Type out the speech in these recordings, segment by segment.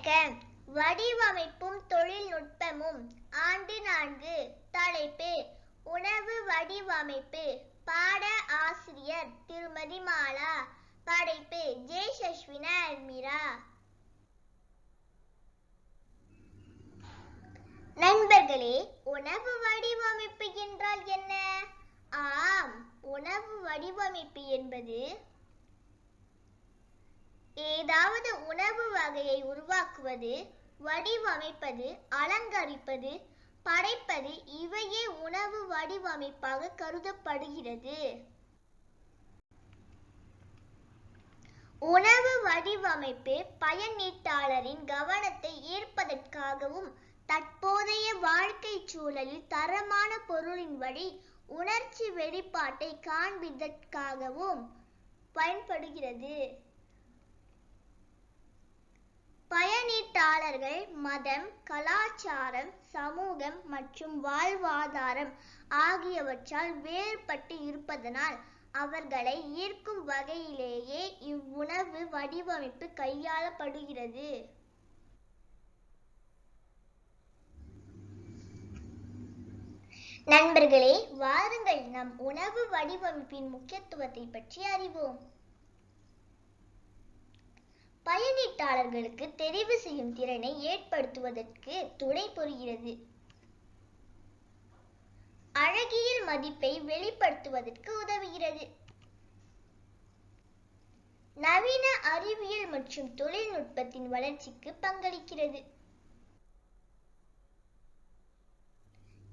வணக்கம். வடிவமைப்பும் தொழில்நுட்பமும் ஆண்டு 4 தலைப்பு உணவு வடிவமைப்பு. பாட ஆசிரியர் திருமதி மாலா. படைப்பு ஜே சஷ்வினா அல்மிரா. நண்பர்களே, உணவு வடிவமைப்பு என்றால் என்ன? ஆம், உணவு வடிவமைப்பு என்பது ஏதாவது உணவு வகையை உருவாக்குவது, வடிவமைப்பது, அலங்கரிப்பது, படைப்பது இவையே உணவு வடிவமைப்பாக கருதப்படுகிறது. உணவு வடிவமைப்பு பயனீட்டாளரின் கவனத்தை ஈர்ப்பதற்காகவும் தற்போதைய வாழ்க்கை சூழலில் தரமான பொருளின் வழி உணர்ச்சி வெளிப்பாட்டை காண்பிப்பதற்காகவும் பயன்படுகிறது. பயனீட்டாளர்கள் மதம், கலாச்சாரம், சமூகம் மற்றும் வாழ்வாதாரம் ஆகியவற்றால் வேறுபட்டு இருப்பதனால் அவர்களை ஈர்க்கும் வகையிலேயே இவ்வுணவு வடிவமைப்பு கையாளப்படுகிறது. நண்பர்களே, வாருங்கள் நம் உணவு வடிவமைப்பின் முக்கியத்துவத்தை பற்றி அறிவோம். பயனீட்டாளர்களுக்கு தெரிவு செய்யும் திறனை ஏற்படுத்துவதற்கு துணை புரிகிறது. அழகியல் மதிப்பை வெளிப்படுத்துவதற்கு உதவுகிறது. நவீன அறிவியல் மற்றும் தொழில்நுட்பத்தின் வளர்ச்சிக்கு பங்களிக்கிறது.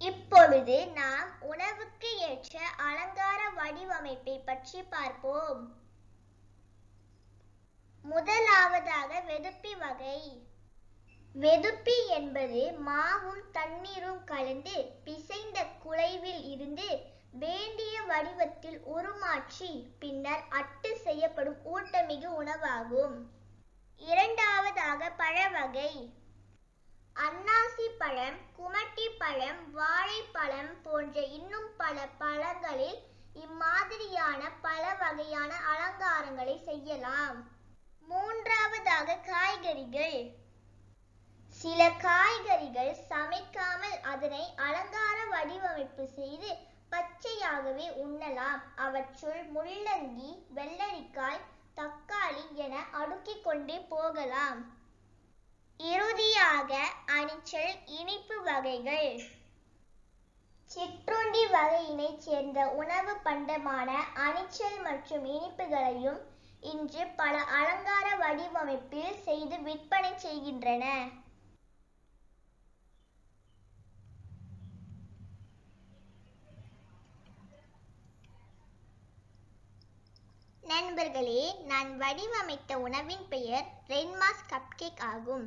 இப்பொழுது நாம் உணவுக்கு ஏற்ற அலங்கார வடிவமைப்பை பற்றி பார்ப்போம். முதலாவதாக வெதுப்பி வகை. வெதுப்பி என்பது மாவும் தண்ணீரும் கலந்து பிசைந்த குழைவில் இருந்து வேண்டிய வடிவத்தில் உருமாற்றி பின்னர் அட்டு செய்யப்படும் ஊட்டமிகு உணவாகும். இரண்டாவதாக பழ வகை. அன்னாசி பழம், குமட்டி பழம், வாழைப்பழம் போன்ற இன்னும் பல பழங்களில் இம்மாதிரியான பல வகையான அலங்காரங்களை செய்யலாம். மூன்றாவதாக காய்கறிகள். சில காய்கறிகள் சமைக்காமல் அதனை அலங்கார வடிவமைப்பு செய்து பச்சையாகவே உண்ணலாம். அவற்றுள் முள்ளங்கி, வெள்ளரிக்காய், தக்காளி என அடுக்கிக் கொண்டே போகலாம். இறுதியாக அணிச்சல் இனிப்பு வகைகள். சிற்றுண்டி வகையினைச் சேர்ந்த உணவு பண்டமான அணிச்சல் மற்றும் இனிப்புகளையும் இன்று பல அலங்கார வடிவமைப்பில் செய்து விற்பனை செய்கின்றன. நண்பர்களே, நான் வடிவமைத்த உணவின் பெயர் ரென்மாஸ் கப்கேக் ஆகும்.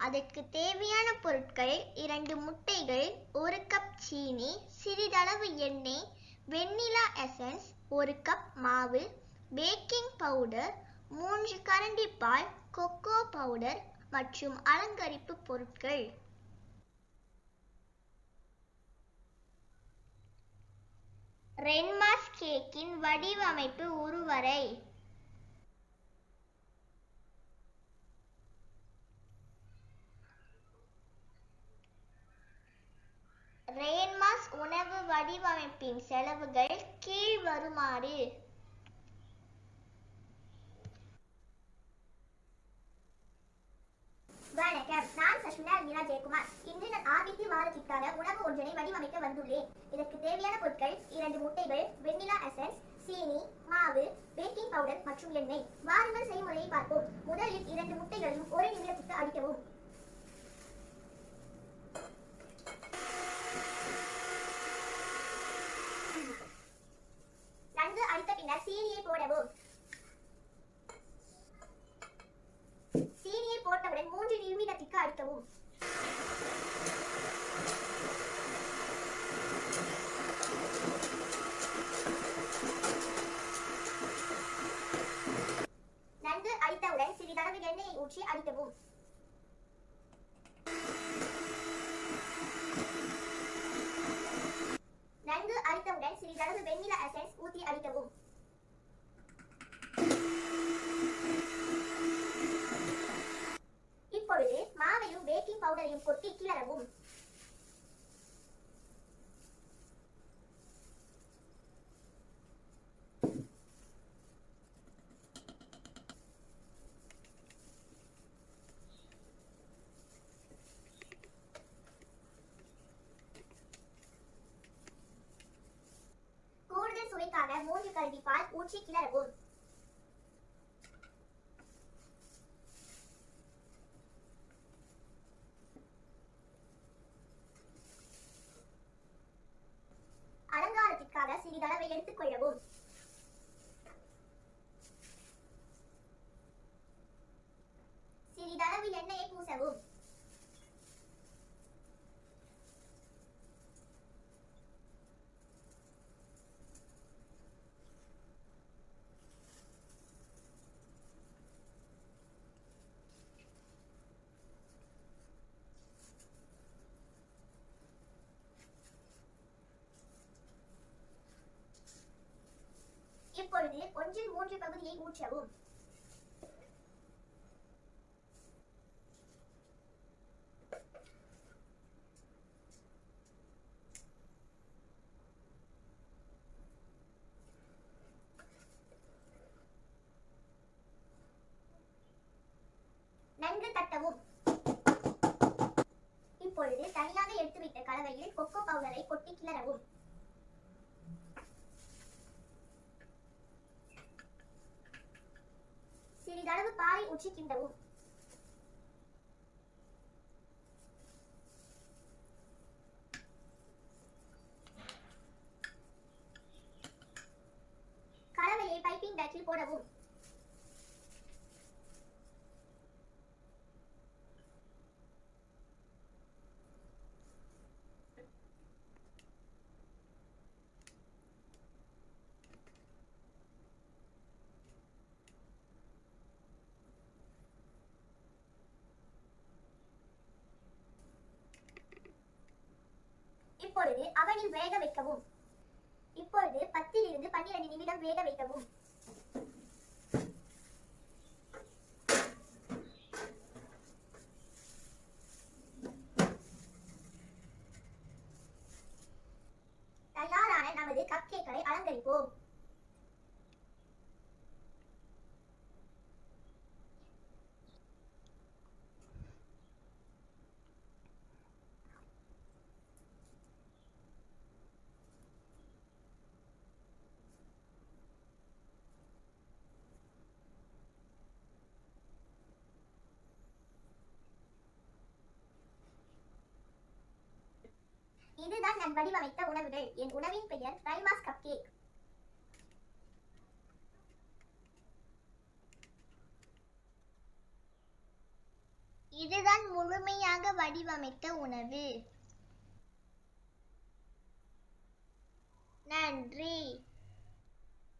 அதற்கு தேவையான பொருட்கள் 2 முட்டைகள், 1 கப் சீனி, சிறிதளவு எண்ணெய், வெண்ணிலா எசன்ஸ், 1 கப் மாவு, பேக்கிங் பவுடர், 3 கரண்டி பால், கொக்கோ பவுடர் மற்றும் அலங்கரிப்பு பொருட்கள். ரென்மாஸ் கேக்கின் வடிவமைப்பு உருவரை. ரென்மாஸ் உணவு வடிவமைப்பின் செலவுகள் கீழ் வருமாறு. வணக்கம், நான் சஷ்வினா அல்மிரா ஜெயக்குமார். இன்று நான் ஆபிசி வாரத்திற்கான உணவு ஒன்றினை வடிவமைக்க வந்துள்ளேன். இதற்கு தேவையான பொருட்கள் 2 முட்டைகள், வெண்ணிலா எசன்ஸ், சீனி, மாவு, பேக்கிங் பவுடர் மற்றும் எண்ணெய். வாருங்கள் செய்முறையை பார்ப்போம். முதலில் 2 முட்டைகளையும் 1 நிமிடத்திற்கு அடிக்கவும். நன்கு அடித்த பின்னர் சீனியை போடவும். சீனியை போட்டவுடன் 3 நிமிடத்திற்கு அடிக்கவும். நன்கு அடித்தவுடன் சிறிதளவு எண்ணெயை ஊற்றி அடிக்கவும். நன்கு அடித்தவுடன் சிறிதளவு வெண்ணிலா எசன்ஸ் ஊற்றி அடிக்கவும். இப்பொழுது பவுடரையும் கொட்டி கிளறவும். கூடுதல் சுவைக்காக 3 கரண்டி பால் ஊற்றி கிளறவும். அலங்காரத்திற்காக சிறிதளவை எடுத்துக் கொள்ளவும். சிறிதளவு எண்ணெயை பூசவும். இப்பொழுது 1/3 பகுதியை ஊற்றவும். நன்கு தட்டவும். இப்பொழுது தனியாக எடுத்துவிட்ட கலவையில் கொக்கோ பவுடரை கொட்டி கிளறவும். சிறிதளவு பாலை ஊற்றி கிண்டவும். கலவையை பைப்பிங் பேக்கில் போடவும். இப்பொழுது அவனில் வேக வைக்கவும். இப்பொழுது 10 இருந்து 12 நிமிடம் வேக வைக்கவும். தயாரான நமது கப் கேக்களை அலங்கரிப்போம். இதுதான் நான் வடிவமைத்த உணவுகள். என் உணவின் பெயர் ரைமாஸ் கப் கேக். இதுதான் முழுமையாக வடிவமைத்த உணவு. நன்றி.